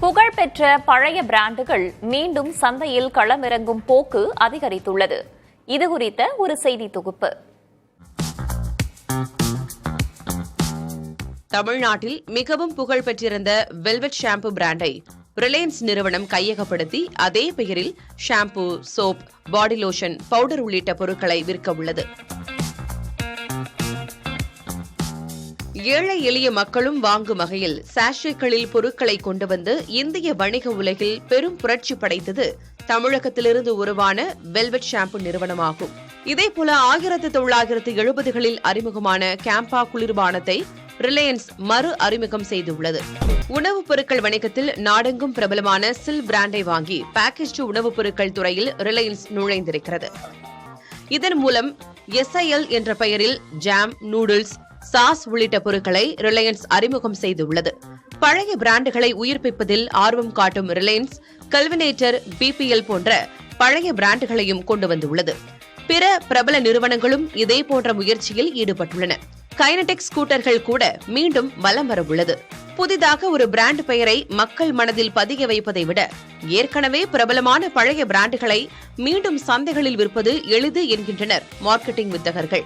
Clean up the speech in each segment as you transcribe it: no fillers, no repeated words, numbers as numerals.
புகழ்பெற்ற பழைய பிராண்டுகள் மீண்டும் சந்தையில் களமிறங்கும் போக்கு அதிகரித்துள்ளது. இதுகுறித்த ஒரு செய்தி தொகுப்பு. தமிழ்நாட்டில் மிகவும் புகழ் பெற்றிருந்த வெல்வெட் ஷாம்பு பிராண்டை ரிலையன்ஸ் நிறுவனம் கையகப்படுத்தி அதே பெயரில் shampoo, soap, body lotion, powder உள்ளிட்ட பொருட்களை விற்க உள்ளது. ஏழை எளிய மக்களும் வாங்கும் வகையில் சாஷேக்களில் பொருட்களை கொண்டு வந்து இந்திய வணிக உலகில் பெரும் புரட்சி படைத்தது தமிழகத்திலிருந்து உருவான வெல்வெட் ஷாம்பு நிறுவனமாகும். இதேபோல 1970களில் அறிமுகமான கேம்பா குளிர்பானத்தை ரிலையன்ஸ் மறு அறிமுகம் செய்துள்ளது. உணவுப் பொருட்கள் வணிகத்தில் நாடெங்கும் பிரபலமான சில் பிராண்டை வாங்கி பேக்கேஜ் உணவுப் பொருட்கள் துறையில் ரிலையன்ஸ் நுழைந்திருக்கிறது. இதன் மூலம் SIL என்ற பெயரில் ஜாம், நூடுல்ஸ், சாஸ் உள்ளிட்ட பொருட்களை ரிலையன்ஸ் அறிமுகம் செய்துள்ளது. பழைய பிராண்டுகளை உயிர்ப்பிப்பதில் ஆர்வம் காட்டும் ரிலையன்ஸ் கல்வினேட்டர், BPL போன்ற பழைய பிராண்டுகளையும் கொண்டு வந்துள்ளது. பிற பிரபல நிறுவனங்களும் இதேபோன்ற முயற்சியில் ஈடுபட்டுள்ளன. கைனடெக் ஸ்கூட்டர்கள் கூட மீண்டும் வலம் வரவுள்ளது. புதிதாக ஒரு பிராண்ட் பெயரை மக்கள் மனதில் பதிய வைப்பதை விட ஏற்கனவே பிரபலமான பழைய பிராண்டுகளை மீண்டும் சந்தைகளில் விற்பது எளிது என்கின்றனர் மார்க்கெட்டிங் வித்தகர்கள்.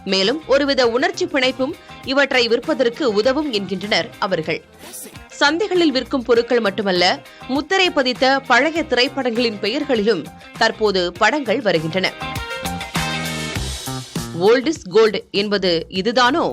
மேலும் ஒருவித உணர்ச்சி பிணைப்பும் இவற்றை விற்பதற்கு உதவும் என்கின்றனர் அவர்கள். சந்தைகளில் விற்கும் பொருட்கள் மட்டுமல்ல, முத்திரை பதித்த பழைய திரைப்படங்களின் பெயர்களிலும் தற்போது படங்கள் வருகின்றன. ஓல்ட் இஸ் கோல்டு என்பது இதுதானோ?